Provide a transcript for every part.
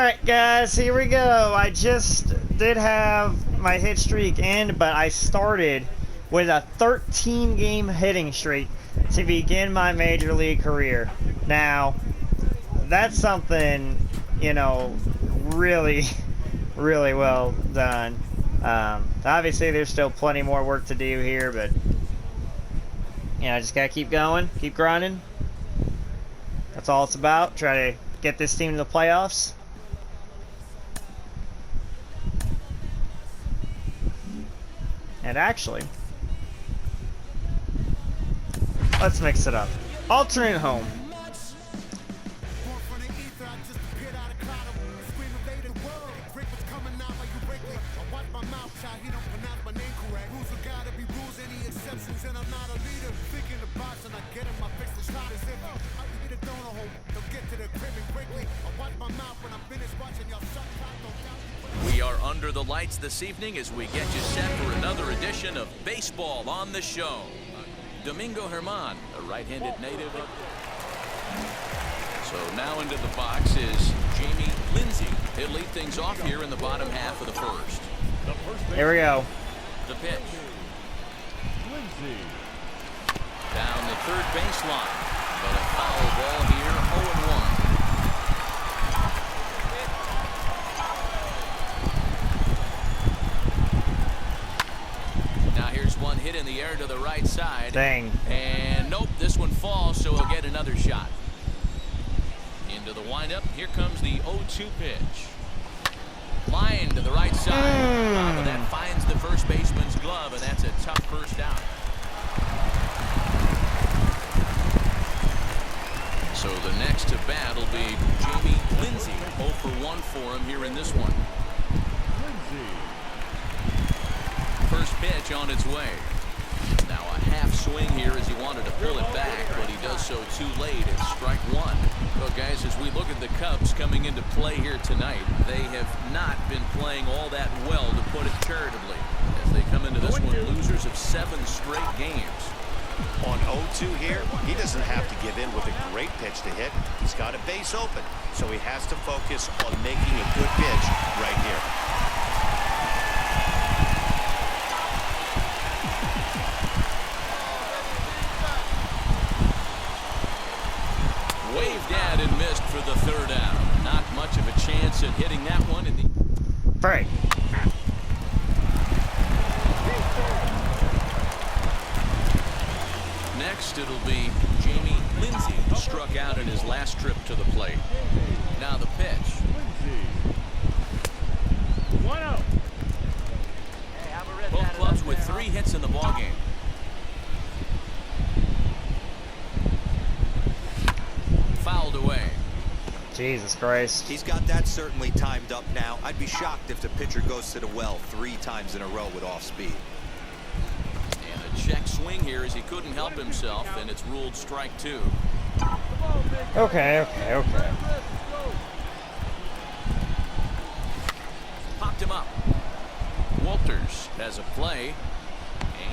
Alright guys, here we go. I just did have my hit streak end, but I started with a 13-game hitting streak to begin my major league career. Now, that's something, you know, really, really well done. Obviously, there's still plenty more work to do here, but, you know, just gotta keep going, keep grinding. That's all it's about. Try to get this team to the playoffs. And actually, let's mix it up. Alternate home. We are under the lights this evening as we get you set for another edition of Baseball on the Show. Domingo Germán, a right-handed native. So now into the box is Jamie Lindsey. He'll lead things off here in the bottom half of the first. Here we go. The pitch. Down the third baseline. But a foul ball here, 0-1. One hit in the air to the right side. Dang. And nope, this one falls, so he'll get another shot. Into the windup. Here comes the 0-2 pitch. Line to the right side. But that finds the first baseman's glove, and that's a tough first out. So the next to bat will be Jamie Lindsey. 0 for 1 for him here in this one. First pitch on its way. Now a half swing here as he wanted to pull it back, but he does so too late. It's strike one. Well, guys, as we look at the Cubs coming into play here tonight, they have not been playing all that well, to put it charitably, as they come into this one losers of 7 straight games. On 0-2 here, he doesn't have to give in with a great pitch to hit. He's got a base open, so he has to focus on making a good pitch right here. Waved at and missed for the third out. Not much of a chance at hitting that one in the Right. Next, it'll be Jamie Lindsey, who struck out in his last trip to the plate. Now the pitch. 1-0. Both clubs with 3 hits in the ballgame. Fouled away. Jesus Christ. He's got that certainly timed up now. I'd be shocked if the pitcher goes to the well 3 times in a row with off speed. And a check swing here as he couldn't help himself, and it's ruled strike 2. Okay. Popped him up. Walters has a play,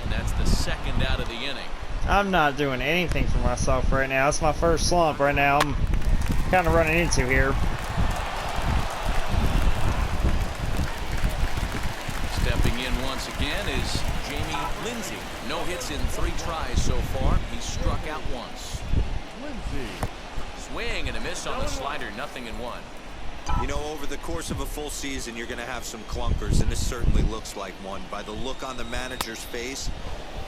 and that's the second out of the inning. I'm not doing anything for myself right now. It's my first slump right now. I'm kind of running into here. Stepping in once again is Jamie Lindsey. No hits in 3 tries so far. He's struck out once. Swing and a miss on the slider. 0-1. You know, over the course of a full season, you're going to have some clunkers, and this certainly looks like one. By the look on the manager's face,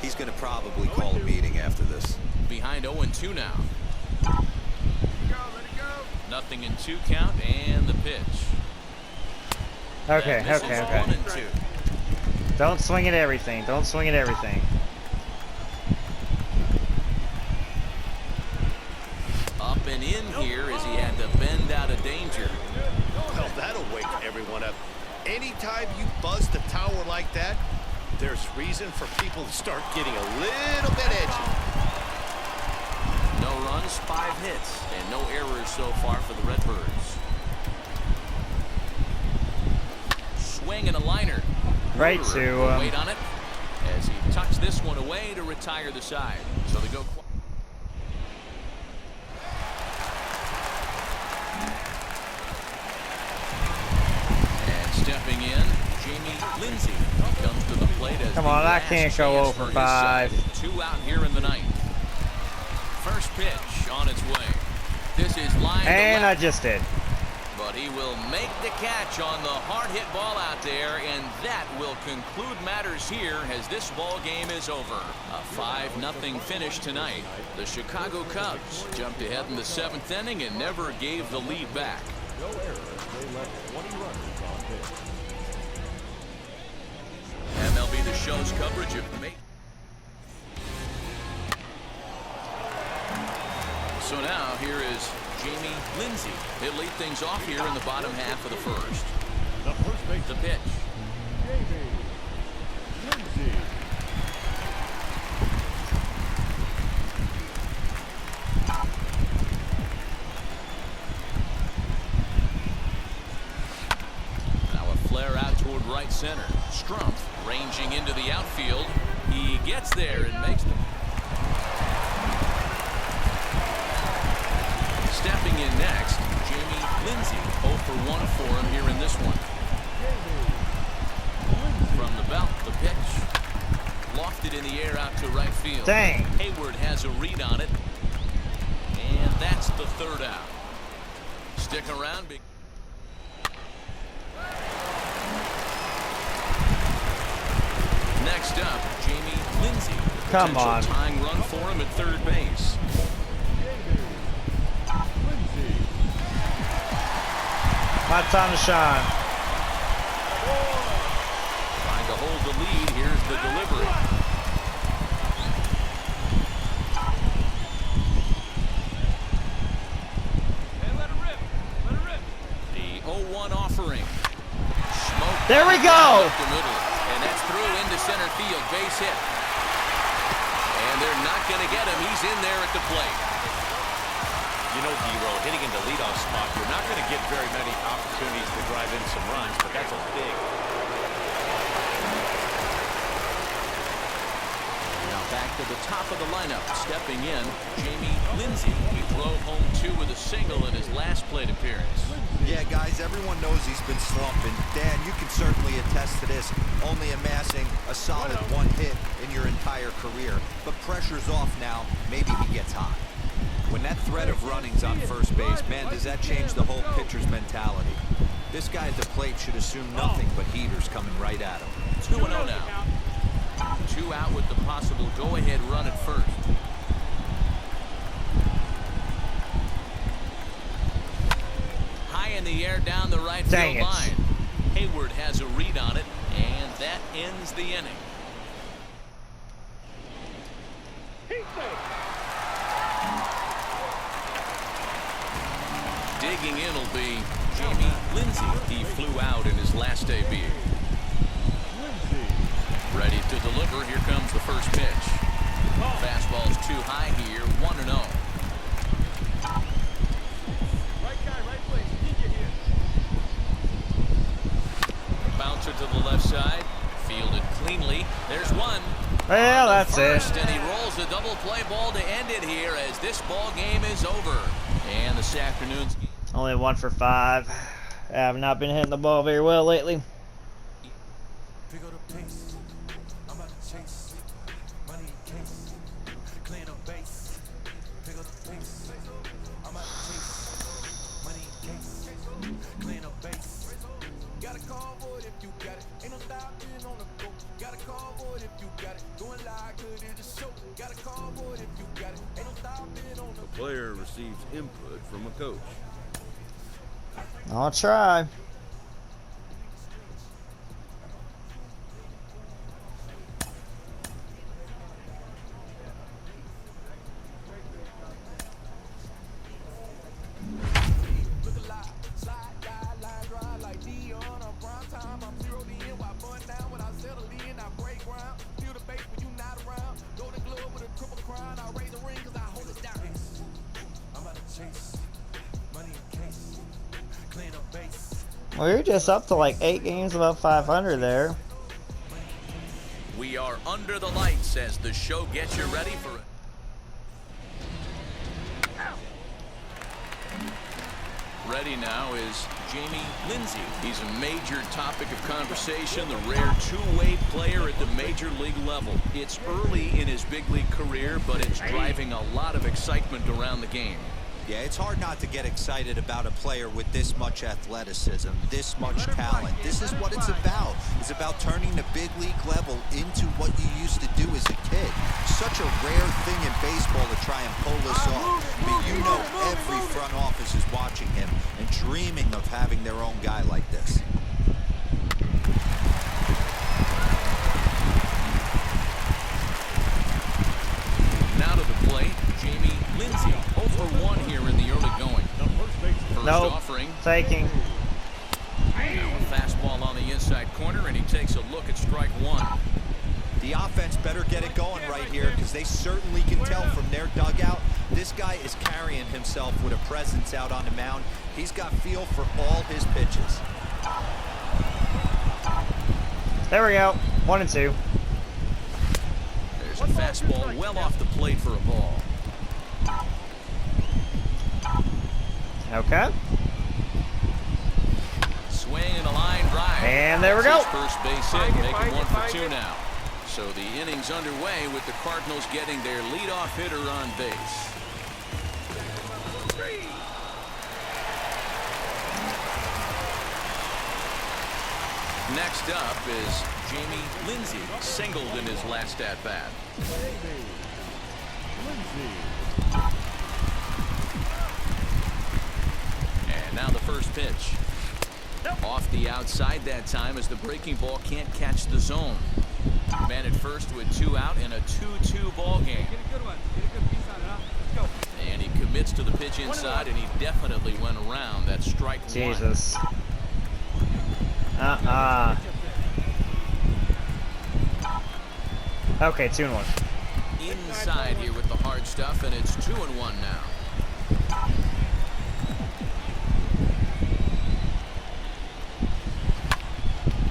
he's going to probably call a meeting after this. Behind 0-2 now. 0-2 count, and the pitch. Okay. 1-2. Don't swing at everything. Don't swing at everything. Up and in here as he had to bend out of danger. Well, that'll wake everyone up. Anytime you buzz the tower like that, there's reason for people to start getting a little bit edgy. No runs, 5 hits, and no errors so far for the Redbirds. Swing and a liner. Right to wait on it as he tucks this one away to retire the side. So they go. Lindsay comes to the plate as Come on, the I last can't go chance over for his 5. side. 2 out here in the ninth. First pitch on its way. This is line to And I left, just did. but he will make the catch on the hard hit ball out there, and that will conclude matters here as this ball game is over. A 5-0 finish tonight. The Chicago Cubs jumped ahead in the 7th inning and never gave the lead back. No errors. They left 20 runners on base. MLB The Show's coverage of May. So now here is Jamie Lindsay. He'll lead things off here in the bottom half of the first. The first base. The pitch. Jamie Lindsay. Now a flare out toward right center. Strumpf ranging into the outfield. He gets there and makes the... Stepping in next, Jamie Lindsay. 0 for 1 for him here in this one. From the belt, the pitch. Lofted in the air out to right field. Dang. Hayward has a read on it. And that's the 3rd out. Stick around. Next up, Jamie Lindsay. Come Potential on. tying run for him at 3rd base. My time to shine. Trying to hold the lead. Here's the delivery. The 0-1 offering. Smoke. There we go. Up the middle. And that's through into center field. Base hit. And they're not going to get him. He's in there at the plate. You know, D-Row, hitting in the leadoff spot, you're not going to get very many opportunities to drive in some runs, but that's a big. Now back to the top of the lineup. Stepping in, Jamie Lindsay. He drove home 2 with a single in his last plate appearance. Yeah, guys, everyone knows he's been slumping. Dan, you can certainly attest to this, only amassing a solid 1 hit in your entire career. But pressure's off now. Maybe he gets hot. When that threat of running's on first base, man, does that change the whole pitcher's mentality? This guy at the plate should assume nothing but heaters coming right at him. 2-0 now. 2 out with the possible go-ahead run at first. High in the air down the right Dang field it. line. Hayward has a read on it, and that ends the inning. Digging in will be Jamie Lindsay. He flew out in his last debut. Ready to deliver. Here comes the first pitch. Fastball's too high here. 1-0. Right guy, right place. Need you here. Bouncer to the left side. Fielded cleanly. There's one. Well, that's it. First, and he rolls the double play ball to end it here as this ball game is over. And this afternoon's game. Only 1 for 5. I have not been hitting the ball very well lately. Pick up the pace. I'm about to chase. Money in case. Clean up base. Pick up the pace. I'm about to chase. Money in case. Clean up base. Got a convoy if you got it. Ain't no stopping on the go. Got a convoy if you got it. Going live, good is a show. Got a convoy if you got it. Ain't no stopping on the go. Player receives input from a coach. I'll try. Look alive. Slide, die, line, drive like Dion on prime time. I'm zeroed in. Why bun down when I settle in? I break ground. Feel the bass when you not around. Golden glove with a triple crown. I raise the ring cause I hold it down. I'm about to chase. Money in case. Clean up base. Well, you're just up to like 8 games above 500 there. We are under the lights as the show gets you ready for it. Ready now is Jamie Lindsay. He's a major topic of conversation, the rare two-way player at the major league level. It's early in his big league career, but it's driving a lot of excitement around the game. Yeah, it's hard not to get excited about a player with this much athleticism, this much talent. This is what it's about. It's about turning the big league level into what you used to do as a kid. Such a rare thing in baseball to try and pull this off. But you know every front office is watching him and dreaming of having their own guy like this. Now to the plate, Jamie Lindsay. 0-for-1 here in the early going. First Nope. offering. Taking. Now a fastball on the inside corner, and he takes a look at strike one. The offense better get it going right here because they certainly can tell from their dugout this guy is carrying himself with a presence out on the mound. He's got feel for all his pitches. There we go. 1 and 2. There's a fastball well off the plate for a ball. Okay. Swing and a line drive. And there we That's go. his first base hit, making 1 for 2 now. So the inning's underway with the Cardinals getting their leadoff hitter on base. Next up is Jamie Lindsay, singled in his last at-bat. And now the first pitch. Off the outside that time as the breaking ball can't catch the zone. Man at first with 2 out in a 2-2 ball game. And he commits to the pitch inside, and he definitely went around. That's strike one. Jesus. Okay, 2 and 1. Inside here with the hard stuff, and it's 2-1 now.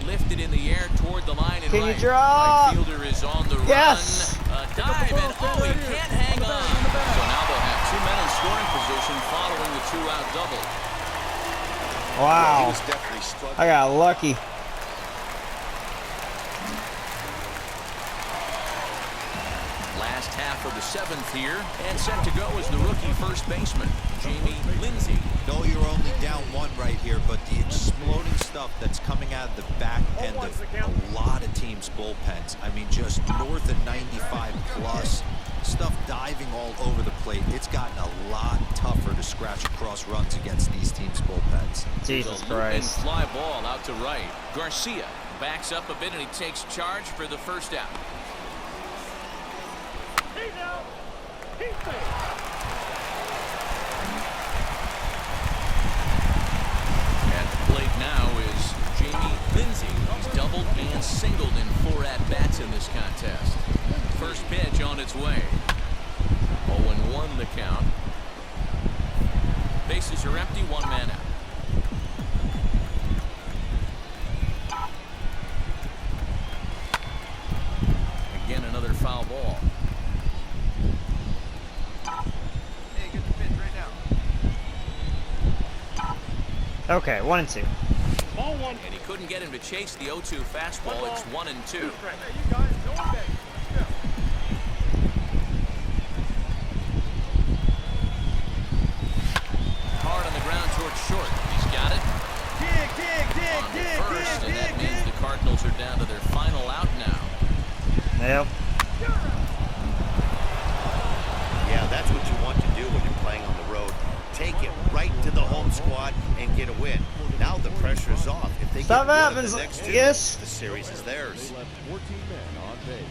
Lifted in the air toward the line and Can you right. draw? Right fielder is on the Yes! run. A dive, and oh, he can't hang on. So now they'll have 2 men in scoring position following the 2-out double. Wow. He was definitely struggling. I got lucky. Last half of the 7th here, and set to go is the rookie first baseman, Jamie Lindsay. No, you're only down 1 right here, but the exploding stuff that's coming out of the back end of a lot of teams' bullpens. I mean, just north of 95 plus. Stuff diving all over the plate. It's gotten a lot tougher to scratch across runs against these teams' bullpens. Jesus And Christ. fly ball out to right. Garcia backs up a bit, and he takes charge for the first out. At the plate now is Jamie Lindsay. He's doubled and singled in 4 at-bats in this contest. First pitch on its way. 0-1 the count. Bases are empty, 1 man out. Again, another foul ball. Hey, get the pitch right now. Okay, 1 and 2. And he couldn't get him to chase the 0-2 fastball. It's 1 and 2. Hard on the ground towards short. He's got it. On to first, and that means the Cardinals are down to their final out now. Yep. Yeah, that's what you want to do when you're playing on the road. Take it right to the home squad and get a win. Now the pressure's off. If they Stuff get one happens. of the next 2, Yes. the series is theirs. They left 14 men on base.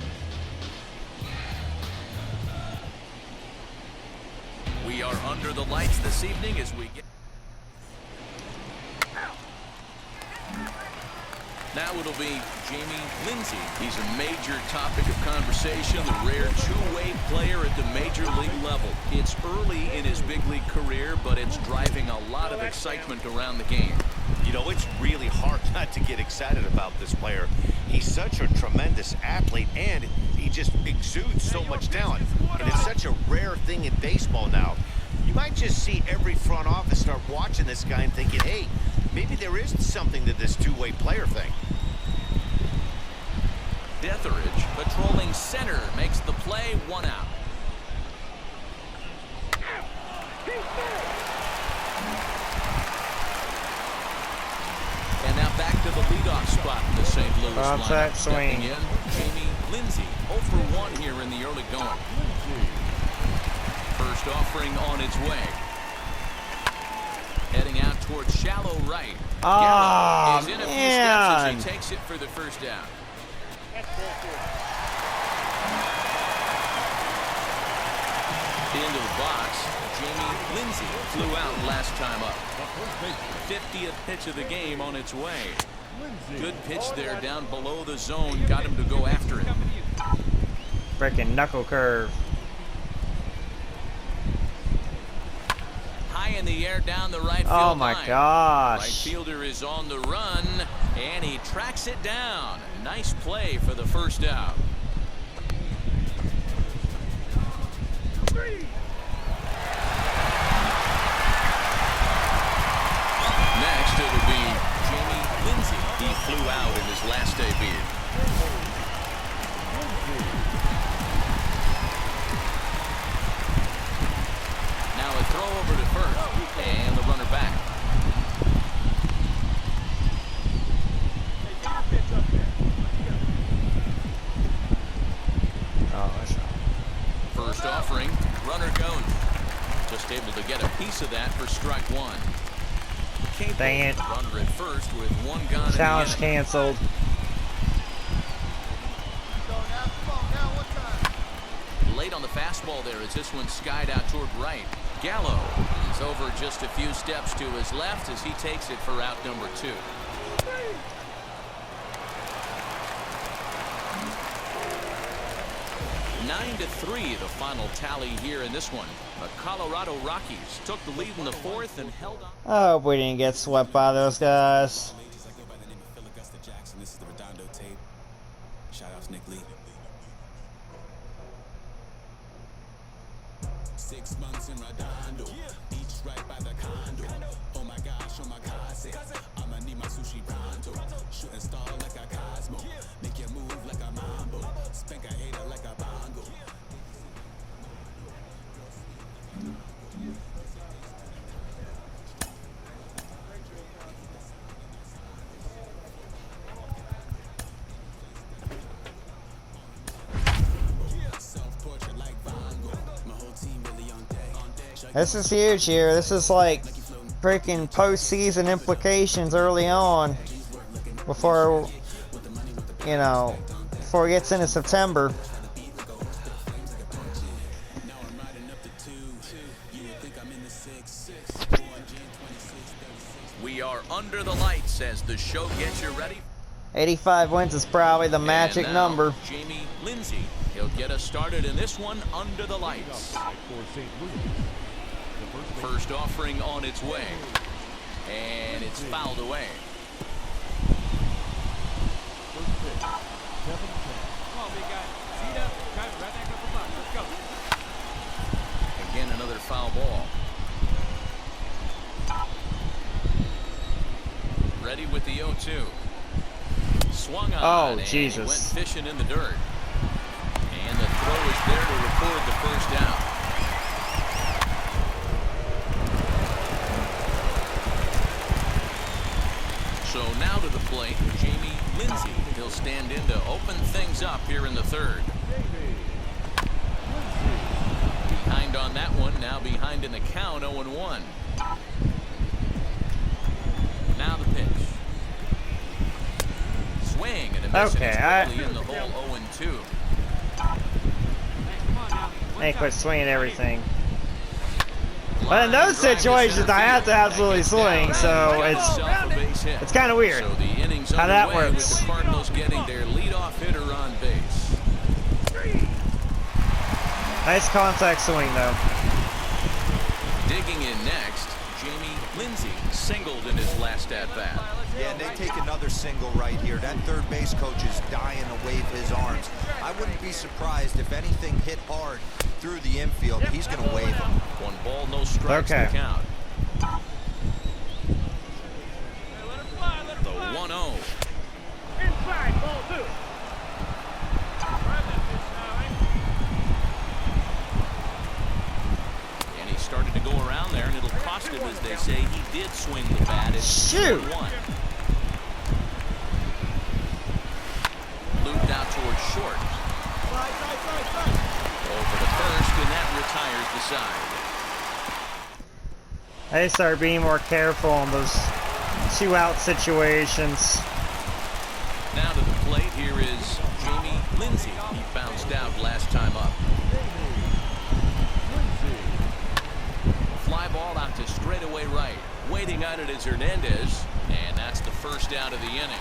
We are under the lights this evening as we get. Now it'll be Jamie Lindsay. He's a major topic of conversation, the rare two-way player at the major league level. It's early in his big league career, but it's driving a lot of excitement around the game. You know, it's really hard not to get excited about this player. He's such a tremendous athlete, and he just exudes so much talent. And it's such a rare thing in baseball now. You might just see every front office start watching this guy and thinking, hey, maybe there is something to this two-way player thing. Etheridge patrolling center makes the play, 1 out. And now back to the leadoff spot in the St. Louis Contact lineup. swing. Stepping in, Jamie Lindsay, 0 for 1 here in the early going. First offering on its way. Heading out towards shallow right. Ah, Gallo is in a few man. steps as he takes it for the first down. Into the box, Jamie Lindsay flew out last time up. 50th pitch of the game on its way. Good pitch there down below the zone. Got him to go after it. Freaking knuckle curve. High in the air down the right field Oh my line. Right gosh. fielder is on the run, and he tracks it down. Nice play for the first out. Next, it'll be Jamie Lindsay. He flew out in his last debut. Now a throw over to first, and the runner back. Oh, that's not. First offering, runner goes. Just able to get a piece of that for strike 1. Capel, Dang it. runner at first with 1 gone. Challenge in the inning. canceled. Late on the fastball there as this one skied out toward right. Gallo is over just a few steps to his left as he takes it for out number 2. Nine to 3, the final tally here in this one. The Colorado Rockies took the lead in the 4th and held on. I hope we didn't get swept by those guys. Ladies, I go by the name of Phil Augusta Jackson. This is the Redondo tape. Shout out to Nick Lee. 6 months in Redondo. Beach right by the condo. Oh my gosh, oh my cousin. I'ma need my sushi pronto. Shooting star like a Cosmo. Make you move like a mambo. Spank a hater like a bongo. Self-portrait like Van Gogh. My whole team really on deck. This is huge here. This is like freaking postseason implications early on before, you know, before it gets into September. Now I'm riding up to 2. You would think I'm in the 6. We are under the lights as the show gets you ready. 85 wins is probably the magic And now, number. Jamie Lindsay. He'll get us started in this one under the lights. For St. Louis, the first base First offering on its way. And it's fouled away. first pitch, 7-10. Come on, big guy. Seat up. Drive it right back up the box. Let's go. Again, another foul ball. Ready with the 0-2. Swung on. Oh, and Jesus. He went fishing in the dirt. And the throw is there to record the first down. So now to the plate, Jamie Lindsay. He'll stand in to open things up here in the 3rd. Behind on that one, now behind in the count, 0-1. Now the pitch. Swing and a miss, Okay, and it's quickly in the hole, 0-2. Come on now. They quit swinging everything. But Line in those drive to situations, center I have to field. absolutely That gets swing, down. so Got it's himself a base hit. it's kind of weird So the inning's how that underway works. with the Cardinals getting their leadoff hitter on base. Nice contact swing though. Digging in next, Jamie Lindsay singled in his last at bat. Yeah, and they take another another single right here. That third base coach is dying to wave his arms. I wouldn't be surprised if anything hit hard through the infield. He's going to wave them. 1 ball, no strikes Okay. to count. Let it fly, let it The fly. 1-0. Inside, ball 2. Grab that bitch now, eh? And he started to go around there, and it'll cost him, as they say. He did swing the bat. It's Shoot. 1. Looped out towards short. Over to first, and that retires the side. They start being more careful on those 2-out situations. Now to the plate, here is Jamie Lindsay. He bounced out last time up. Fly ball out to straightaway right. Waiting on it is Hernandez, and that's the first out of the inning.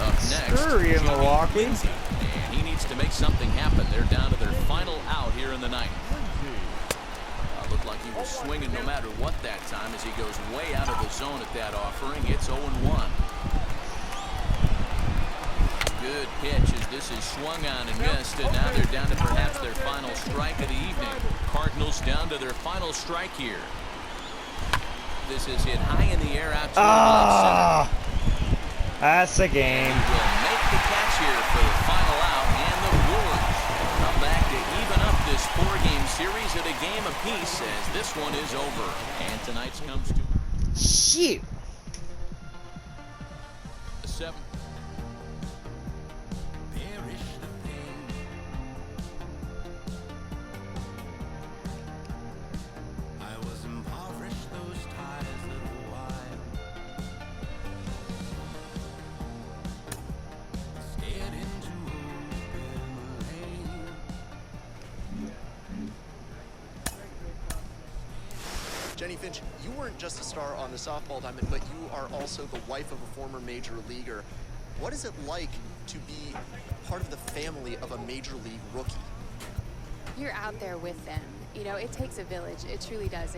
Up next, Screw you, Jamie Milwaukee. Lindsay. And he needs to make something happen. They're down to their final out here in the ninth. Looked like he was swinging no matter what that time, as he goes way out of the zone at that offering. It's 0-1. Good pitch, as this is swung on and missed, and now they're down to perhaps their final strike of the evening. Cardinals down to their final strike here. This is hit high in the air out to left center. Ah, that's the game. Will make the catch here for the final out, and the Brewers come back to even up this 4-game series at a game apiece, as this one is over. And tonight's comes to Shoot. the 7th. Jenny Finch, you weren't just a star on the softball diamond, but you are also the wife of a former major leaguer. What is it like to be part of the family of a major league rookie? You're out there with them. You know, it takes a village. It truly does.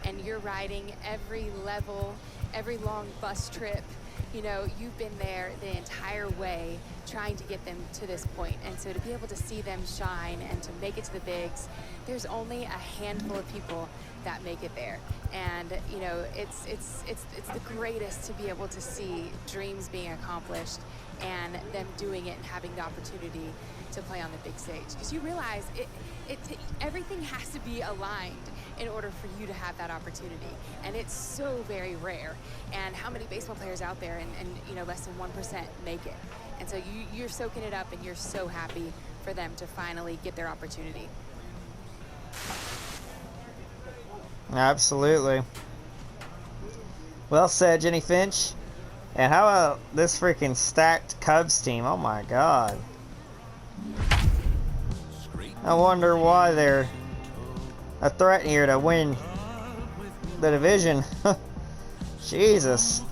And you're riding every level, every long bus trip. You know, you've been there the entire way trying to get them to this point. And so to be able to see them shine and to make it to the bigs, there's only a handful of people that make it there. And, you know, it's the greatest to be able to see dreams being accomplished and them doing it and having the opportunity to play on the big stage. Because you realize everything has to be aligned in order for you to have that opportunity. And it's so very rare. And how many baseball players out there and you know, less than 1% make it. And so you're soaking it up and you're so happy for them to finally get their opportunity. Absolutely. Well said, Jenny Finch. And how about this freaking stacked Cubs team? Oh my God. I wonder why they're a threat here to win the division. Jesus.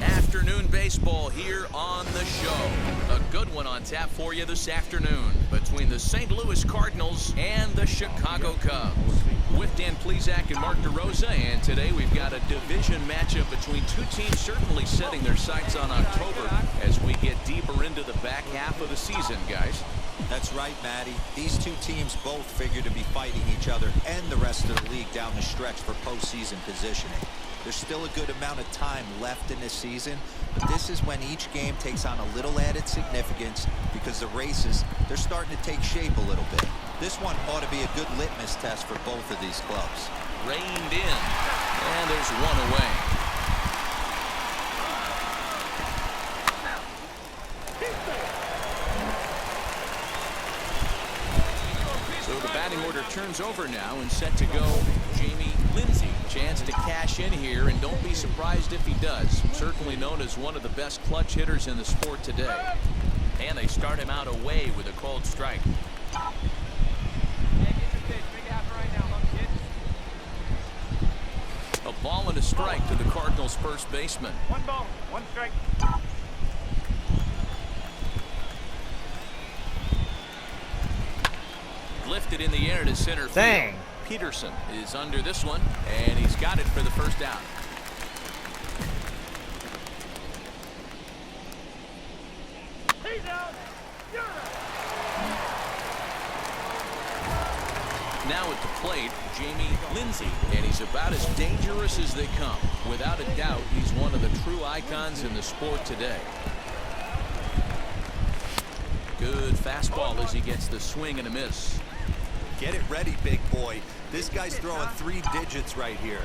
Afternoon baseball here on the show. A good one on tap for you this afternoon between the St. Louis Cardinals and the Chicago Cubs. With Dan Plesac and Mark DeRosa, and today we've got a division matchup between two teams certainly setting their sights on October as we get deeper into the back half of the season, guys. That's right, Matty. These two teams both figure to be fighting each other and the rest of the league down the stretch for postseason positioning. There's still a good amount of time left in this season, but this is when each game takes on a little added significance because the races, they're starting to take shape a little bit. This one ought to be a good litmus test for both of these clubs. Reined in, and there's one away. So the batting order turns over now, and set to go Jamie Lindsay. Chance to cash in here, and don't be surprised if he does. Certainly known as one of the best clutch hitters in the sport today. And they they start him out away with a called strike. Yeah, get your pitch. Make it happen right now, huh, kid? A ball and a strike to the Cardinals' first baseman. 1 ball, 1 strike. Lifted in the air to center field. Dang. Peterson is under this one, and he's got it for the first down. Now at the plate, Jamie Lindsey, and he's about as dangerous as they come. Without a doubt, he's one of the true icons in the sport today. Good fastball as he gets the swing and a miss. Get it ready, big boy. This guy's throwing 3 digits right here.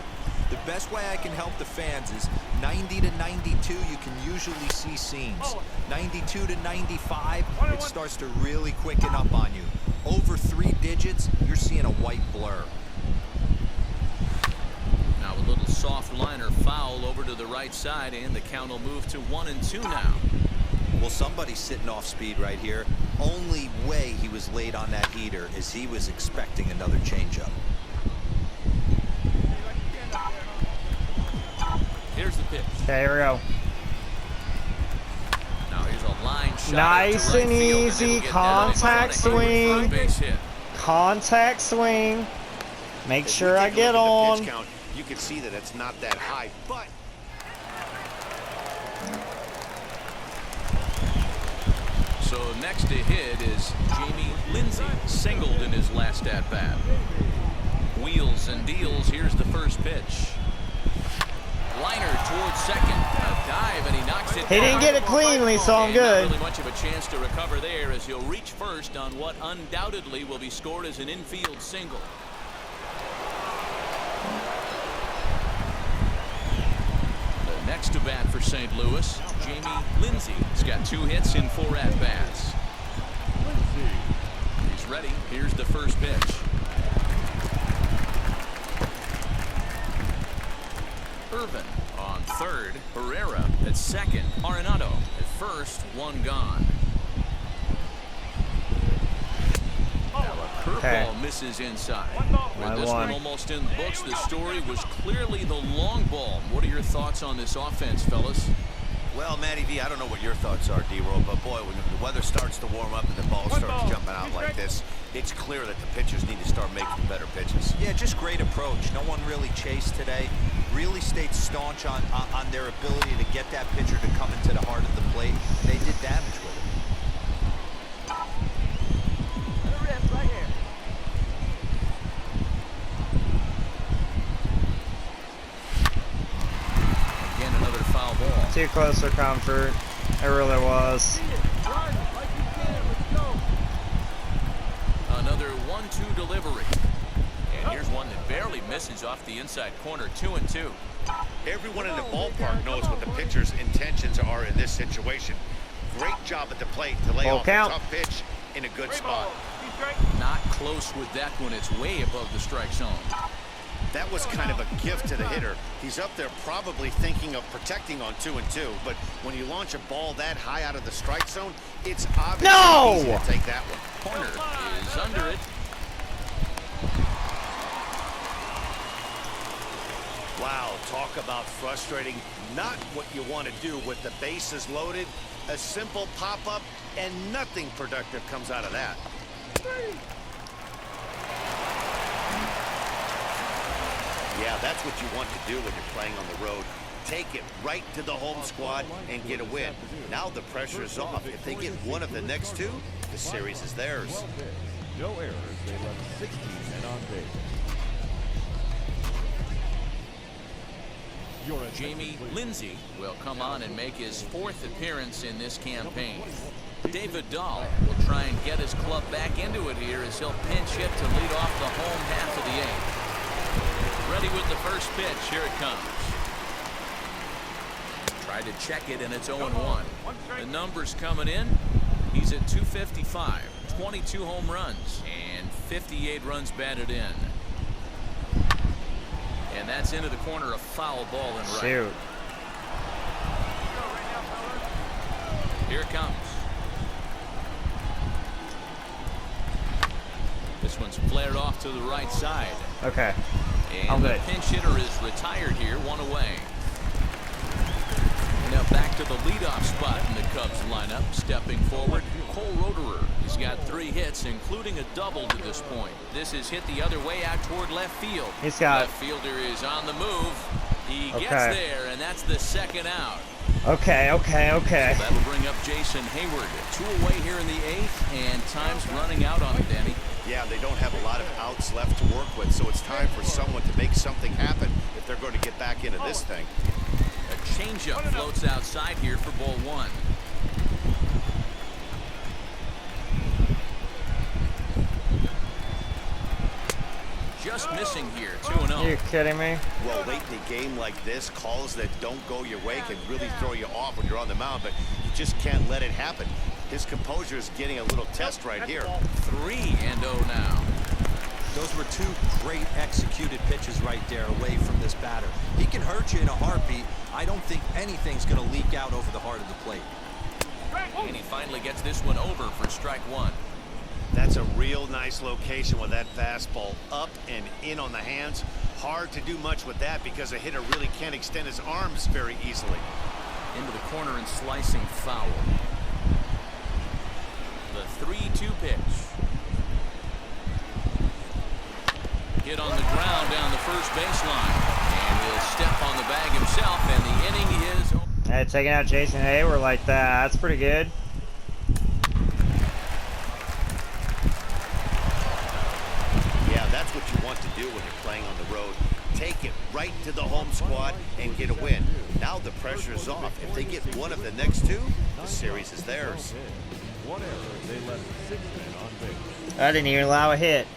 The best way I can help the fans is 90 to 92, you can usually see seams. 92 to 95, it starts to really quicken up on you. Over 3 digits, you're seeing a white blur. Now a little soft liner foul over to the right side, and the count will move to 1-2 now. Well, somebody's sitting off speed right here. Only way he was late on that heater is he was expecting another changeup. Here's the pitch. Okay, here we go. Now here's a line shot. Nice and easy. Contact swing. Base hit. Contact swing. Make As sure we I take a get look at the on. pitch count, you can see that it's not that high, but So next to hit is Jamie Lindsey, singled in his last at-bat. Wheels and deals. Here's the first pitch. Liner towards second. A dive, and he knocks it He down. didn't get it cleanly, so I'm And good. Not really much of a chance to recover there as he'll reach first on what undoubtedly will be scored as an infield single. The next to bat for St. Louis, Jamie Lindsey. He's got 2 hits in 4 at-bats. He's ready. Here's the first pitch. Irvin on third. Herrera at second. Arenado at first. 1 gone. Now a curveball misses inside. With this one almost in the books, the story was clearly the long ball. What are your thoughts on this offense, fellas? well, Matty V, I don't know what your thoughts are, D-Roll, but boy, when the weather starts to warm up and the ball starts jumping out like this, it's clear that the pitchers need to start making better pitches. Yeah, just great approach. No one really chased today. Really stayed staunch on their ability to get that pitcher to come into the heart of the plate. They did damage with it. Right here. Again, another foul ball. Too close for comfort. It really was. Another 1-2 delivery. And here's one that barely misses off the inside corner. 2-2. Everyone in the ballpark knows what the pitcher's intentions are in this situation. Great job at the plate to lay off a tough pitch in a good spot. Not close with that one. It's way above the strike zone. That was kind of a gift to the hitter. He's up there probably thinking of protecting on 2-2, but when you launch a ball that high out of the strike zone, it's obviously easy to take that one. Corner is under it. Wow, talk about frustrating. Not what you want to do with the bases loaded. A simple pop-up, and nothing productive comes out of that. Yeah, that's what you want to do when you're playing on the road. Take it right to the home squad and get a win. Now the pressure is off. If they get one of the next two, the series is theirs. No errors. They left 16 men on base. Jamie Lindsey will come on and make his 4th appearance in this campaign. David Dahl will try and get his club back into it here as he'll pinch hit to lead off the home half of the 8th. Ready with the first pitch. Here it comes. Tried to check it, and it's 0-1. The numbers coming in. He's at 255, 22 home runs, and 58 runs batted in. And that's into the corner, a foul ball and right. Shoot. Here it comes. This one's flared off to the right side. Okay. I'm And the good. pinch hitter is retired here, 1 away. Now back to the leadoff spot in the Cubs lineup. Stepping forward, Cole Roederer. He's got 3 hits, including a double to this point. This is hit the other way out toward left field. He's got. Left fielder is on the move. He gets Okay. there, and that's the second out. Okay. That'll bring up Jason Hayward. 2 away here in the 8th, and time's running out on him, Danny. Yeah, they don't have a lot of outs left to work with, so it's time for someone to make something happen if they're going to get back into this thing. A changeup floats outside here for ball 1. Just missing here, 2-0. You kidding me? Well, late in a game like this, calls that don't go your way can really throw you off when you're on the mound, but you just can't let it happen. His composure is getting a little test right here. 3-0 now. Those were 2 great executed pitches right there away from this batter. He can hurt you in a heartbeat. I don't think anything's going to leak out over the heart of the plate. And he finally gets this one over for strike 1. That's a real nice location with that fastball up and in on the hands. Hard to do much with that because a hitter really can't extend his arms very easily. Into the corner and slicing foul. The 3-2 pitch. Hit on the ground down the first baseline. And he'll step on the bag himself, and the inning is over. Hey, taking out Jason Hayward like that. That's pretty good. Yeah, that's what you want to do when you're playing on the road. Take it right to the home squad and get a win. Now the pressure is off. If they get one of the next 2, the series is theirs. 1 error. They left 6 men on base. I didn't even allow a hit.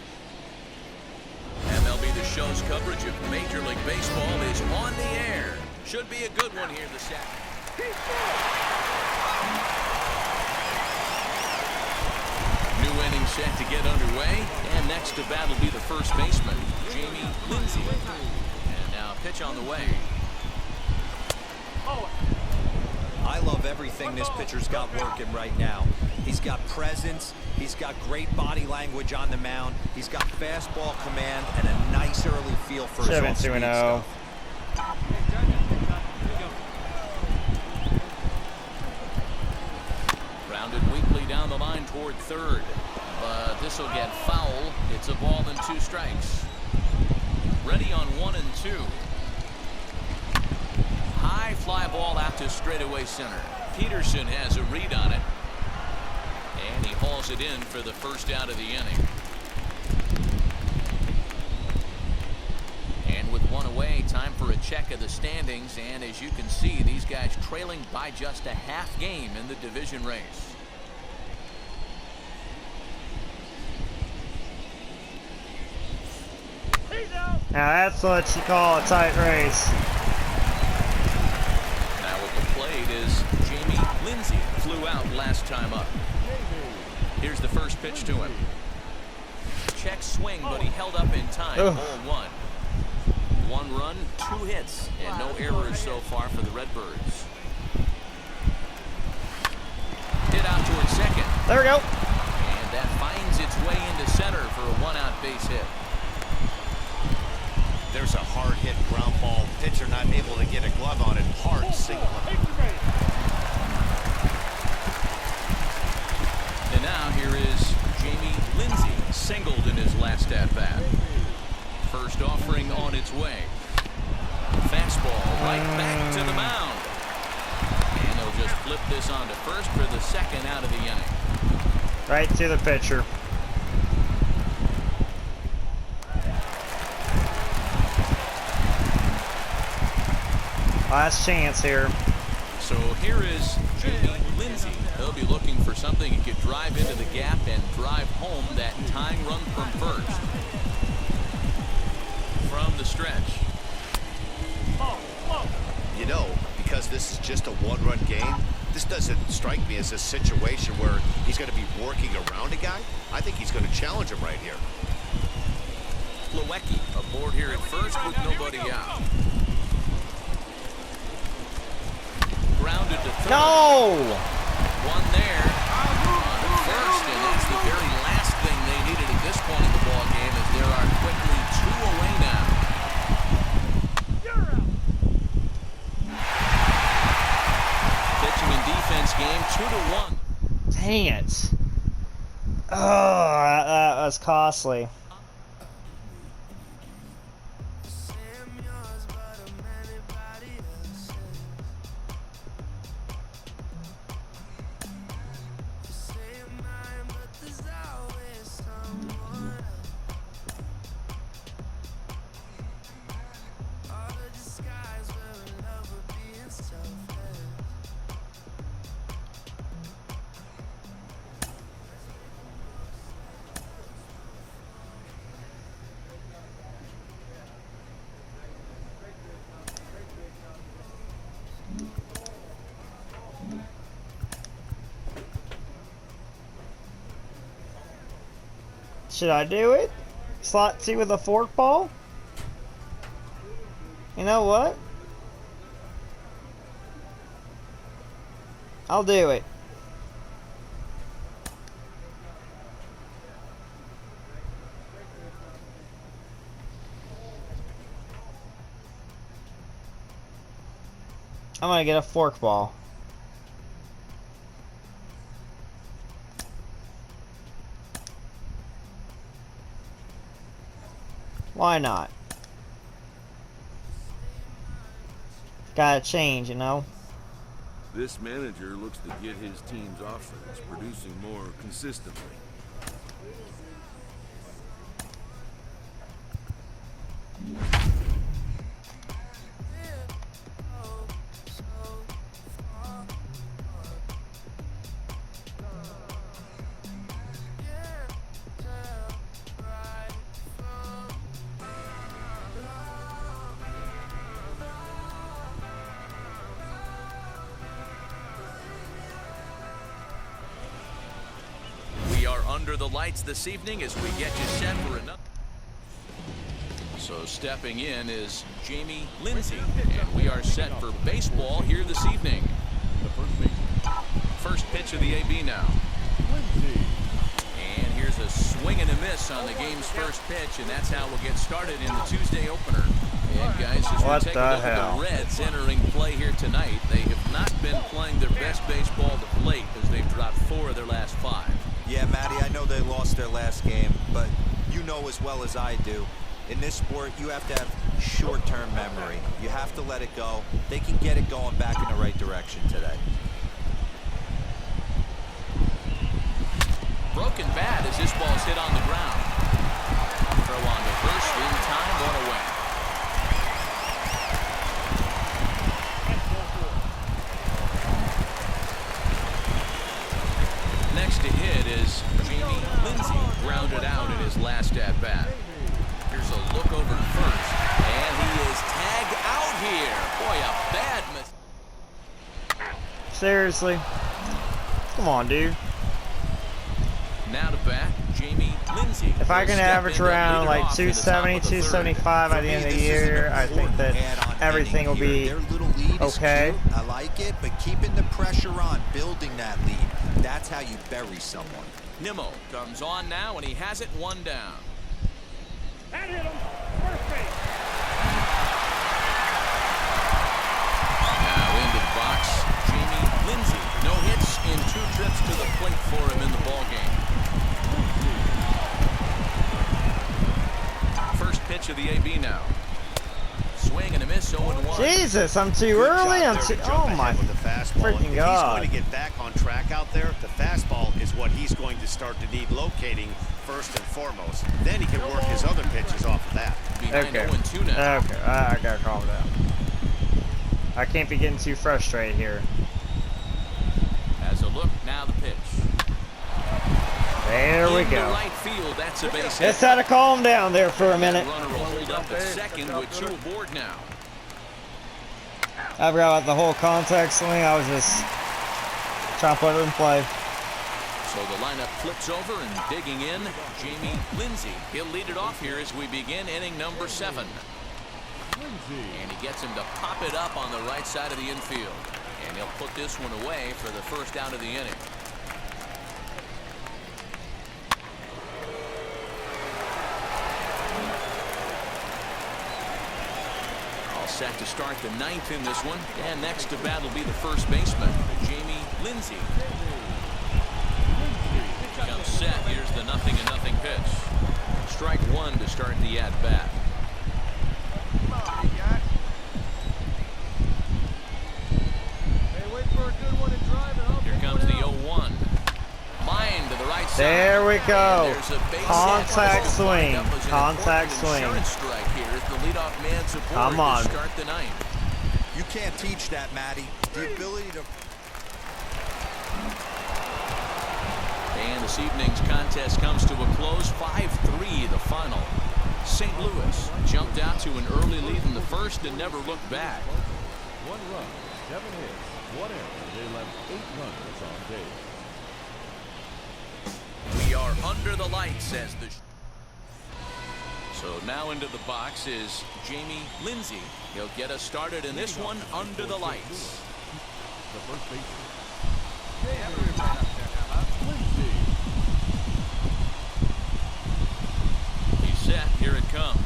MLB The Show's coverage of Major League Baseball is on the air. Should be a good one here this afternoon. New inning set to get underway, and next to bat will be the first baseman, Jamie Lindsey. And now pitch on the way. I love everything this pitcher's got working right now. He's got presence. He's got great body language on the mound. He's got fastball command and a nice early feel for his own speed 7-2-0. stuff. Rounded weakly down the line toward third. But this will get foul. It's a ball and 2 strikes. Ready on 1 and 2. High fly ball out to straightaway center. Peterson has a read on it. And he hauls it in for the first out of the inning. And with 1 away, time for a check of the standings. And as you can see, these guys trailing by just a half game in the division race. Now that's what you call a tight race. Now at the plate is Jamie Lindsey. Flew out last time up. Here's the first pitch to him. Check swing, but he held up in time. Ugh. Ball 1. 1 run, 2 hits, and no errors so far for the Redbirds. Hit out towards second. There we go. And that finds its way into center for a 1-out base hit. There's a hard hit ground ball. Pitcher not able to get a glove on it. Hard single. And now here is Jamie Lindsey, singled in his last at-bat. First offering on its way. Fastball right back to the mound. And they'll just flip this on to first for the second out of the inning. Right to the pitcher. Last chance here. So here is Jamie Lindsey. He'll be looking for something he could drive into the gap and drive home that tying run from first. From the stretch. You know, because this is just a 1-run game, this doesn't strike me as a situation where he's going to be working around a guy. I think he's going to challenge him right here. Plawecki aboard here at first with nobody out. Grounded to third. No! One there on to first, and that's the very last thing they needed at this point in the ball Oh, that was costly. Should I do it? Slot 2 with a fork ball? You know what? I'll do it. I'm gonna get a fork ball. Why not? Gotta change, you know? This manager looks to get his team's offense producing more consistently. Under the lights this evening as we get you set for another. So stepping in is Jamie Lindsay, and we are set for baseball here this evening. First pitch of the AB now. And here's a swing and a miss on the game's first pitch, and that's how we'll get started in the Tuesday opener. And guys, as we take a look at the Reds entering play here tonight, they have not been playing their best baseball of late as they've dropped 4 of their last 5. Yeah, Matty, I know they lost their last game, but you know as well as I do, in this sport, you have to have short-term memory. You have to let it go. They can get it going back in the right direction today. Broken bat as this ball's hit on the ground. Throw on to first in time, one away. Next to hit is Jamie Lindsay, grounded out in his last at-bat. Here's a look over to first, and he is tagged out here. Boy, a bad miss. Seriously? Come on, dude. Now to bat, Jamie Lindsay. If I can average around like 270, 275 by the end of the year, I think that everything will be okay. I like it, but keeping the pressure on, building that lead, that's how you bury someone. Nimmo comes on now, and he has it 1 down. That hit him. First base. Now into the box, Jamie Lindsay. No hits in 2 trips to the plate for him in the ballgame. First pitch of the AB now. Swing and a miss, 0-1. Jesus, I'm too early. I'm too. Oh my freaking God! If he's going to get back on track out there, the fastball is what he's going to start to need locating first and foremost. Then he can work his other pitches off of that. Behind Okay. 0-2 now. Okay, I gotta calm down. I can't be getting too frustrated here. As a look, now the pitch. There we Into go. right field, that's a base hit. Just had to calm down there for a minute. Runner will hold up at second with 2 aboard now. I forgot about the whole context thing. I was just trying to put it in play. So the lineup flips over and digging in, Jamie Lindsay. He'll lead it off here as we begin inning number 7. And he gets him to pop it up on the right side of the infield. And he'll put this one away for the first out of the inning. All set to start the 9th in this one. And next to bat will be the first baseman, Jamie Lindsay. Comes set here Strike one to start the at-bat. Here comes the 0-1. Line to the right side. There we go. And there's a base Contact hit. swing. Wind up as an Contact important swing. insurance strike here as the leadoff man's aboard Come on. to start the ninth. You can't teach that, Matty. The ability to... And this evening's contest comes to a close. 5-3 the final. St. Louis jumped out to an early lead in the first and never looked back. 1 run, 7 hits, 1 error. They left 8 runners on base. We are under the lights as the... So now into the box is Jamie Lindsay. He'll get us started in this one under the lights. The first baseman. He's set. Here it comes.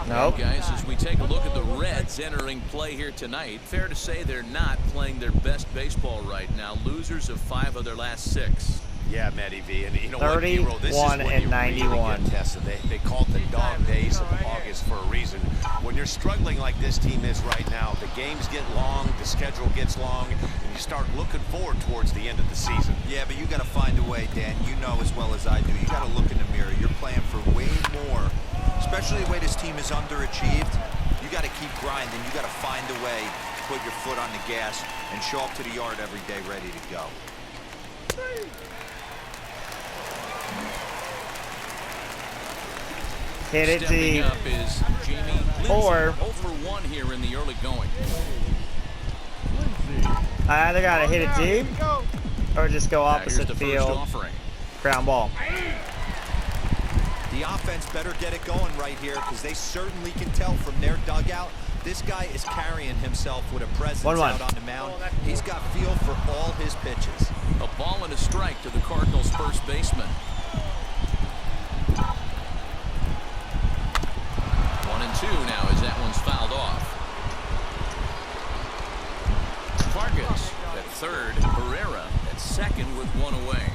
Nope. Guys, as we take a look at the Reds entering play here tonight, fair to say they're not playing their best baseball right now. Losers of 5 of their last 6. Yeah, Matty V, and you know what, Hero, this is 31 when and you 91. really get tested. They call it the dog days of August for a reason. When you're struggling like this team is right now, the games get long, the schedule gets long, and you start looking forward towards the end of the season. Yeah, but you got to find a way, Dan. You know as well as I do. You got to look in the mirror. You're playing for way more, especially the way this team is underachieved. You got to keep grinding. You got to find a way to put your foot on the gas and show up to the yard every day ready to go. Hit it Stepping deep. up is Jamie Lindsay. Or- 0 for 1 here in the early going. I either gotta hit it deep or just go Now, here's opposite the first field. offering. Ground ball. The offense better get it going right here because they certainly can tell from their dugout this guy is carrying himself with a presence 1-1. out on the mound. He's got feel for all his pitches. A ball and a strike to the Cardinals' first baseman. 1-2 now as that one's fouled off. Vargas at third, Herrera at second with 1 away.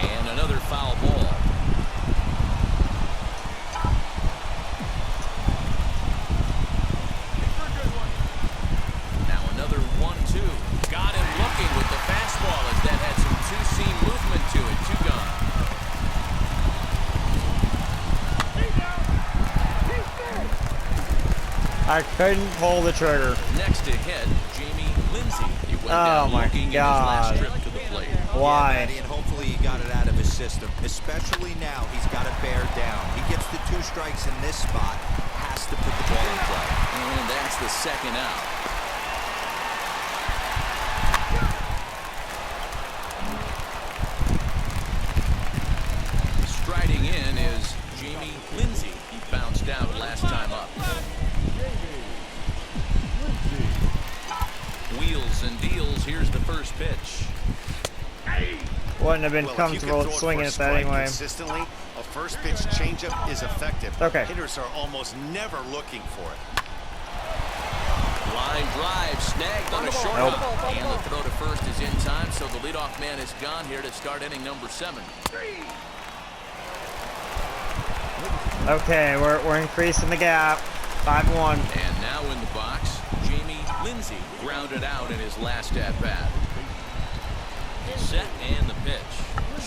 And another foul ball. Now another 1-2. Got him looking with the fastball as that had some two-seam movement to it. 2 gone. I couldn't pull the trigger. Next to hit, Jamie Lindsay. He went Oh down my looking God. in his last trip to the plate. Why? Yeah, Matty, and hopefully he got it out of his system. Especially now, he's got to bear down. He gets the 2 strikes in this spot, has to put the ball in play. And that's the second out. Striding in is Jamie Lindsay. He bounced out last time up. Wheels and deals. Here's the first pitch. Wouldn't have been Well, if you can comfortable throw it swinging for a at that strike anyway. consistently, a first pitch changeup is effective. Okay. Hitters are almost never looking for it. Line drive snagged on a short Nope. hop. And the throw to first is in time, so the leadoff man is gone here to start inning number 7. Okay, we're increasing the gap. 5-1. And now in the box, Jamie Lindsay grounded out in his last at-bat. Set and the pitch.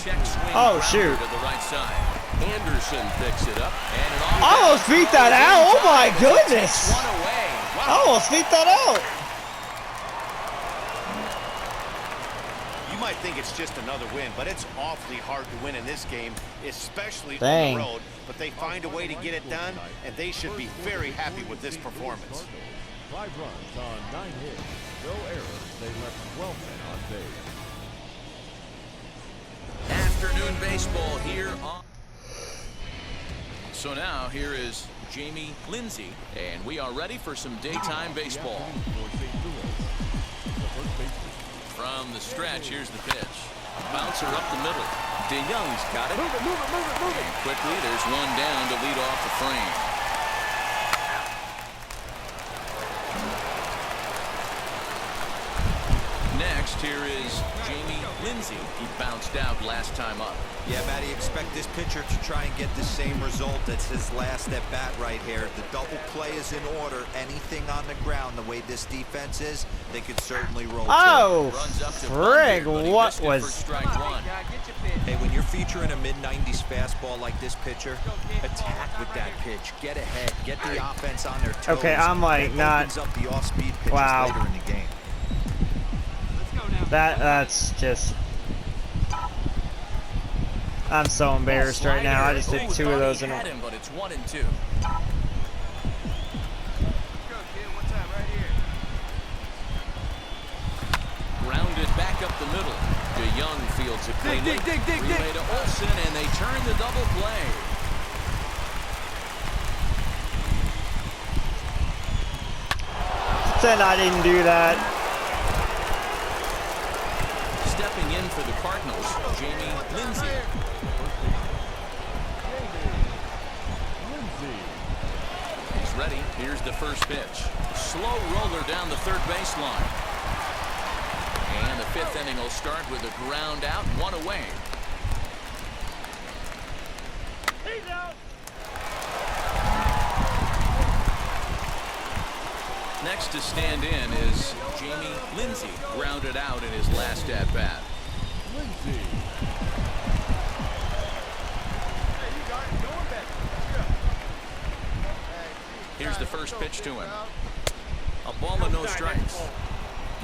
Check swing. Oh, grounder shoot. To the right side. Anderson picks it up. And it Almost beat that out. Oh my goodness. 1 away. I almost beat that out. You might think it's just another win, but it's awfully hard to win in this game, especially Dang. on the road. But they find a way to get it done, and they should be very happy with this performance. 5 runs on 9 hits, no errors. They left 12 men on base. Afternoon baseball here on. So now here is Jamie Lindsay, and we are ready for some daytime baseball. For St. Louis, the first baseman. From the stretch, here's the pitch. Bouncer up the middle. DeYoung's got it. Move it, move it, move it, move it. And quickly, there's one down to lead off the frame. Next, here is Jamie Lindsay. He bounced out last time up. Yeah, Matty, expect this pitcher to try and get the same result as his last at bat right here. The double play is in order. Anything on the ground, the way this defense is, they could certainly roll. Oh, Runs up to frig, Bundy, but he what missed it for was... strike Come on, one. big guy, get your pitch. Hey, when you're featuring a mid-90s fastball like this pitcher, attack with that pitch. Get ahead. Get the offense on their toes. Okay, I'm like That not... opens up the off-speed pitches Wow. later in the game. Let's go now. That's just... I'm so embarrassed right now. I just did Ooh, 2 of thought those he in had a... him, but it's 1 and 2. Let's go, kid. One time, right here. Grounded back up the middle. DeYoung fields it cleanly. Relay to Olsen, and they turn the double play. Said I didn't do that. Stepping in for the Cardinals, Jamie Lindsay. He's ready. Here's the first pitch. Slow roller down the third baseline. And the 5th inning will start with a ground out, 1 away. He's out. Next to stand in is Jamie Lindsay, grounded out in his last at-bat. Lindsay. Hey, you got it. Going back. Let's go. Here's the first pitch to him. A ball and no strikes.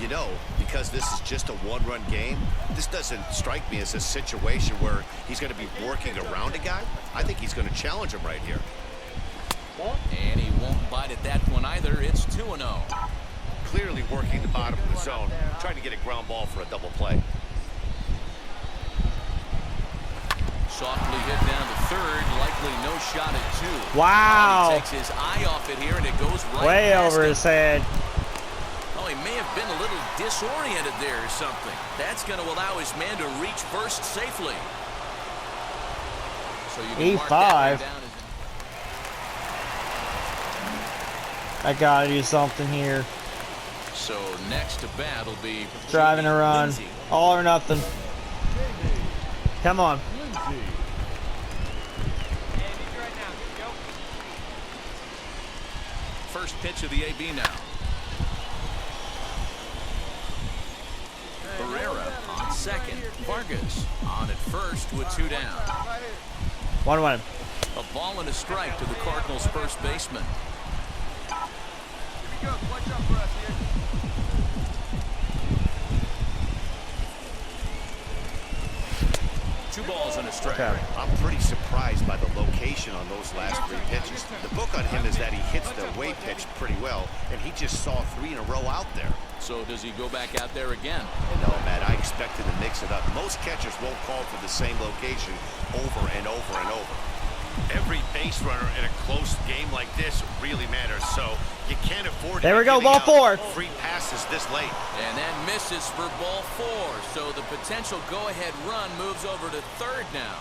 You know, because this is just a one-run game, this doesn't strike me as a situation where he's going to be working around a guy. I think he's going to challenge him right here. And he won't bite at that one either. It's 2-0. Clearly working the bottom of the zone, trying to get a ground ball for a double play. Softly hit down to third, likely no shot at 2. Wow. He takes his eye off it here, and it goes right Way past over him. his head. Oh, he may have been a little disoriented there or something. That's going to allow his man to reach first safely. So you can mark that one E5. down as I gotta do something here. so next to bat will be Driving a Jamie run. Lindsay. All or nothing. Come on. Lindsay. Yeah, need you right now. Go. First pitch of the AB now. Barrera on second. Vargas on at first with 2 down. Right here. 1-1. A ball and a strike to the Cardinals' first baseman. Here we go. Clutch up for us here. 2 balls and a strike. Okay. I'm pretty surprised by the location on those last 3 pitches. The book on him is that he hits the away pitch pretty well, and he just saw 3 in a row out there. So does he go back out there again? No, Matt, I expected to mix it up. Most catchers won't call for the same location over and over and over. Every base runner in a close game like this really matters, so you can't afford to There we be go, giving ball out 4. free passes this late. And that misses for ball 4. So the potential go-ahead run moves over to third now.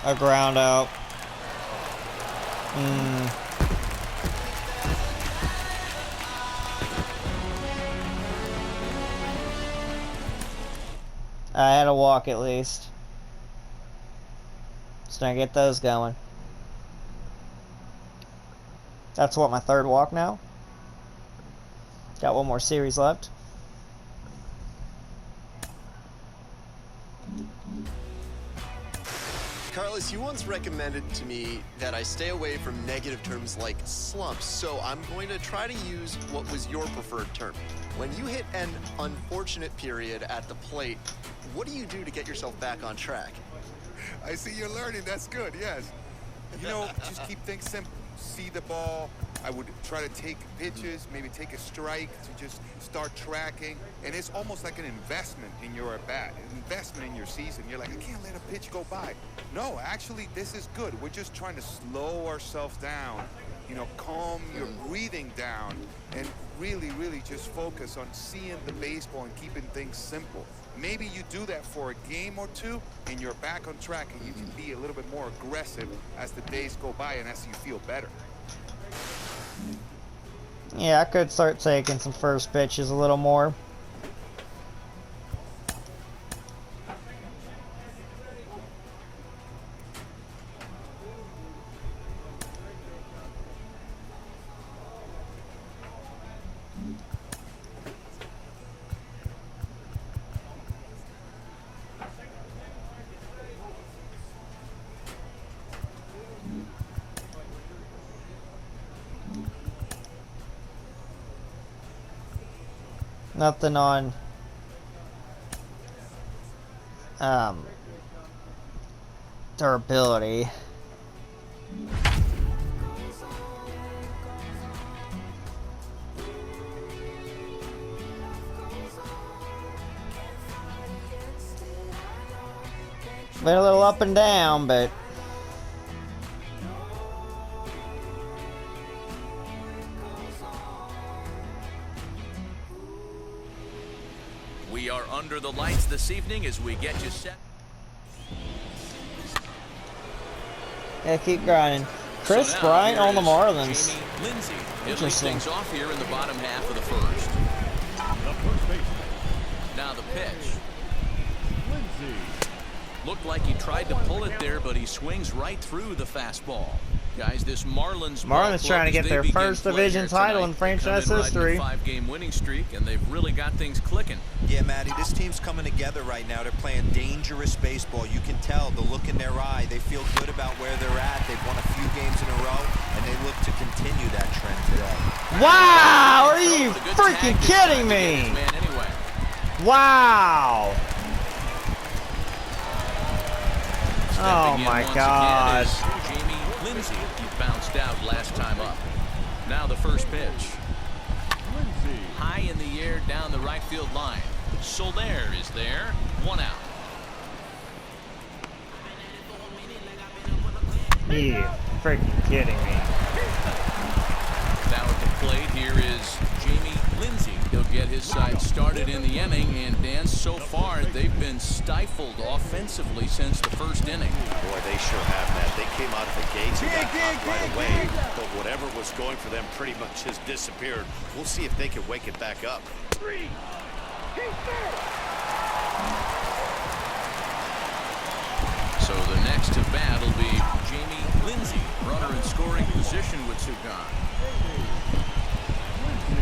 A ground out. I had a walk at least. Just gonna get those going. That's what, my 3rd walk now? Got 1 more series left. Carlos, you once recommended to me that I stay away from negative terms like slumps, so I'm going to try to use what was your preferred term. When you hit an unfortunate period at the plate, what do you do to get yourself back on track? I see you're learning. That's good, yes. You know, just keep things simple. See the ball. I would try to take pitches, maybe take a strike to just start tracking. And it's almost like an investment in your at-bat, an investment in your season. You're like, I can't let a pitch go by. No, actually, this is good. We're just trying to slow ourselves down, you know, calm your breathing down, and really, really just focus on seeing the baseball and keeping things simple. Maybe you do that for a game or two, and you're back on track, and you can be a little bit more aggressive as the days go by and as you feel better. Yeah, I could start taking some first pitches a little more. Nothing on durability. Been a little up and down, but We are under the lights this evening as we get you set. yeah, keep grinding. Chris So now, Bryant here on the is Marlins. Jamie Lindsay. He'll lead Interesting. things off here in the bottom half of the first. The first baseman, Now the pitch. Lindsay. Looked like he tried to pull it there, but he swings right through the fastball. Guys, this Marlins Marlins trying to get their first division title in franchise history. 5-game winning streak, and they've really got things clicking. Yeah, Matty, this team's coming together right now. They're playing dangerous baseball. You can tell the look in their eye. They feel good about where they're at. They've won a few games in a row, and they look to continue that trend today. Wow, are you With a good freaking tag this time kidding to get his me? man anyway. Wow. Oh Stepping in my once God. again is Jamie Lindsay. He bounced out last time up. Now the first pitch. Lindsay. High in the air down the right field line. Soler is there. 1 out. You freaking kidding me? Now at the plate here is Jamie Lindsay. He'll get his side started in the inning, and Dan, so far they've been stifled offensively since the first inning. Boy, they sure have, Matt. They came out of the gates and got hot right away, but whatever was going for them pretty much has disappeared. We'll see if they can wake it back up. So the next to bat will be Jamie Lindsay, runner in scoring position with Sugan.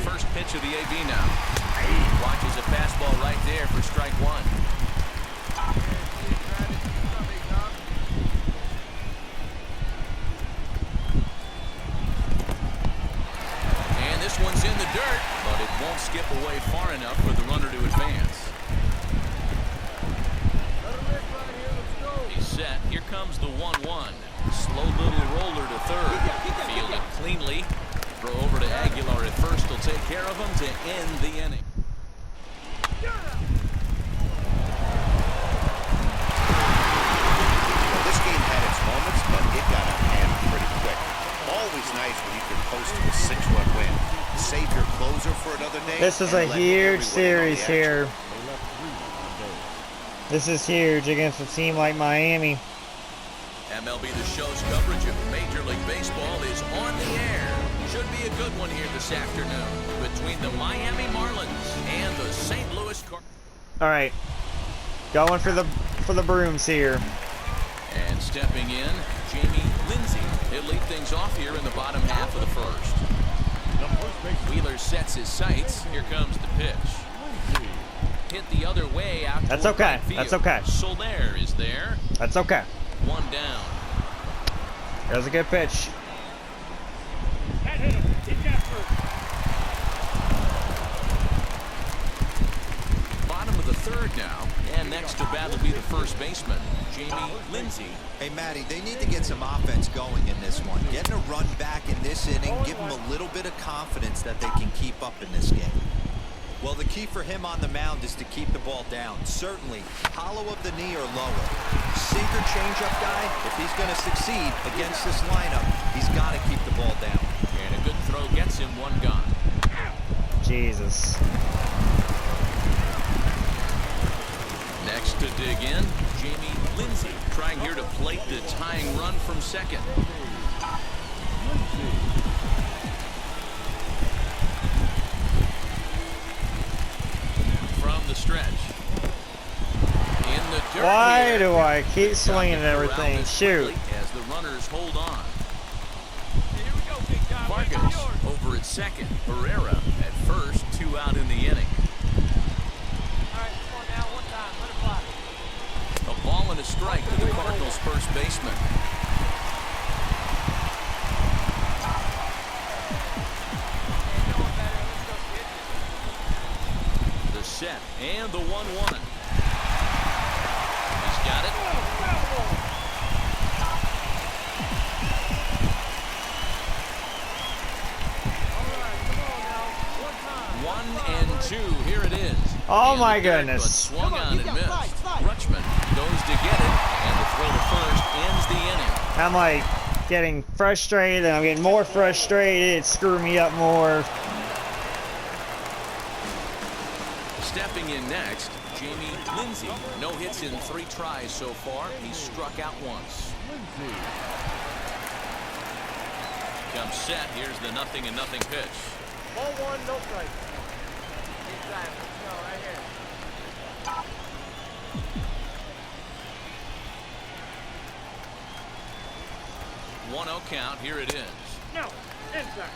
First pitch of the AB now. Watches a fastball right there for strike one. And this one's in the dirt, but it won't skip away far enough for the runner to advance. He's set. Here comes the 1-1. Slow little roller to third. Fielded cleanly. Throw over to Aguilar at first. He'll take care of him to end the inning. Well, this game had its moments, but it got out of hand pretty quick. Always nice when you can post to a 6-run win. Save your closer for another day. This is a and let huge everyone series know the action. here. They left 3 on base. This is huge against a team like Miami. MLB The Show's coverage of Major League Baseball is on the air. Should be a good one here this afternoon between the Miami Marlins and the St. Louis Cardinals. All right, going for the brooms here. And stepping in, Jamie Lindsay. He'll lead things off here in the bottom half of the first. The first baseman, Wheeler sets his sights. Here comes the pitch. Lindsay. Hit the other way out. That's toward okay. right field. That's okay. Soler is there. That's okay. 1 down. There's a good pitch. That hit him. He got through. Bottom of the third now. And next to bat will be the first baseman, Jamie Lindsay. Hey, Matty, they need to get some offense going in this one. Getting a run back in this inning, give them a little bit of confidence that they can keep up in this game. Well, the key for him on the mound is to keep the ball down. Certainly, hollow of the knee or lower. Sinker changeup guy, if he's going to succeed against this lineup, he's got to keep the ball down. And a good throw gets him 1 gone. Jesus. Next to dig in, Jamie Lindsay, trying here to plate the tying run from second. From the stretch. In the dirt. Why here. do I keep swinging and everything? Around Shoot. quickly as the runners hold on. Here we go, big guy. Vargas over at second. Herrera at first, 2 out in the inning. All right, come on now, one time, let it fly. A ball and a strike to the Cardinals' first baseman. The set and the 1-1. He's got it. 1-2. Here it is. Oh In my the dirt, goodness. But swung on and missed. Rutschman goes to get it, and the throw to first ends the inning. I'm like getting frustrated and I'm getting more frustrated. It's screwing me up more. Stepping in next, Jamie Lindsay. No hits in 3 tries so far. He's struck out once. Comes set. Here's the 0-0 pitch. Ball 1, no strike. Inside, let's go, right here. 1-0 count. Here it is. No, inside.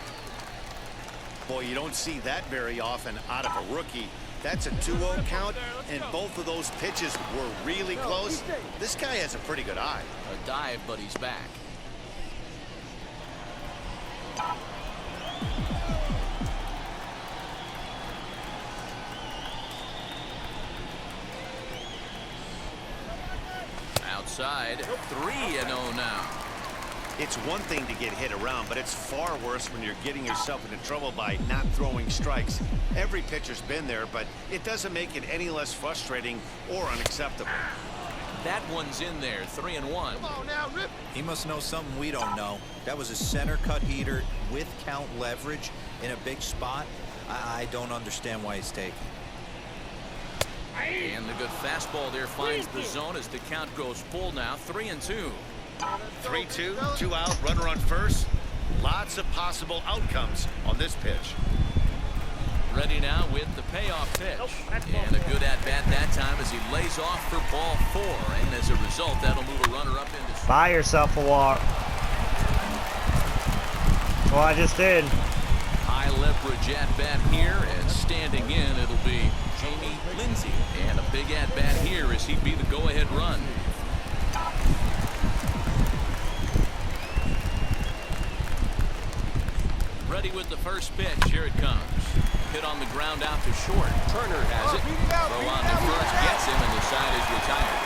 Boy, you don't see that very often out of a rookie. That's a 2-0 count, and both of those pitches were really close. This guy has a pretty good eye. A dive, but he's back. Outside, 3-0 now. It's one thing to get hit around, but it's far worse when you're getting yourself into trouble by not throwing strikes. Every pitcher's been there, but it doesn't make it any less frustrating or unacceptable. That one's in there, 3-1. Come on now, Rip. He must know something we don't know. That was a center cut heater with count leverage in a big spot. I don't understand why he's taking. And the good fastball there finds the zone as the count goes full now, 3-2. 3-2, 2 out, runner on first. Lots of possible outcomes on this pitch. Ready now with the payoff pitch. And a good at-bat that time as he lays off for ball 4. And as a result, that'll move a runner up into... Buy yourself a walk. Well, I just did. High leverage at-bat here, and standing in, it'll be Jamie Lindsay. And a big at-bat here as he'd be the go-ahead run. Ready with the first pitch. Here it comes. Hit on the ground out to short. Turner has it. Throw on to first, gets him, and the side is retired.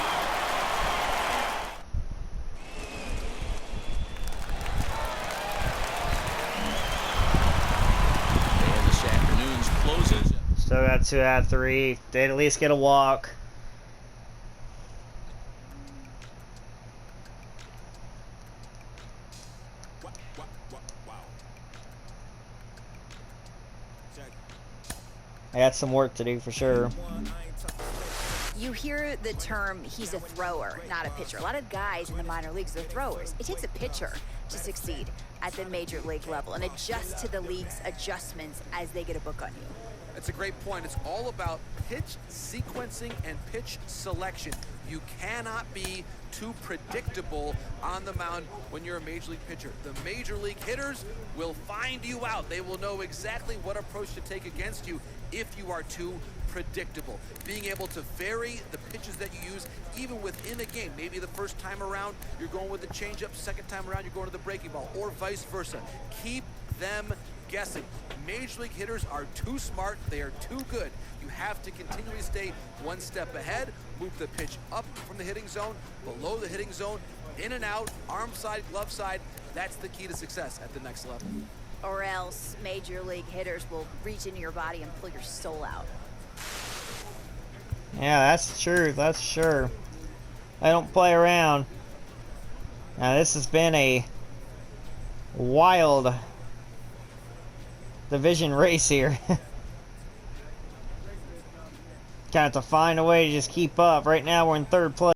And this afternoon's closes. Still got 2 out of 3. They'd at least get a walk. I got some work to do for sure. You hear the term, he's a thrower, not a pitcher. A lot of guys in the minor leagues are throwers. It takes a pitcher to succeed at the major league level and adjust to the league's adjustments as they get a book on you. That's a great point. It's all about pitch sequencing and pitch selection. You cannot be too predictable on the mound when you're a major league pitcher. The major league hitters will find you out. They will know exactly what approach to take against you if you are too predictable. Being able to vary the pitches that you use even within a game. Maybe the first time around you're going with the changeup, second time around you're going to the breaking ball, or vice versa. Keep them guessing. Major league hitters are too smart. They are too good. You have to continually stay one step ahead, move the pitch up from the hitting zone, below the hitting zone, in and out, arm side, glove side. That's the key to success at the next level. Or else major league hitters will reach into your body and pull your soul out. Yeah, that's true. That's sure. I don't play around. Now, this has been a wild division race here. Kind of have to find a way to just keep up. Right now we're in third place.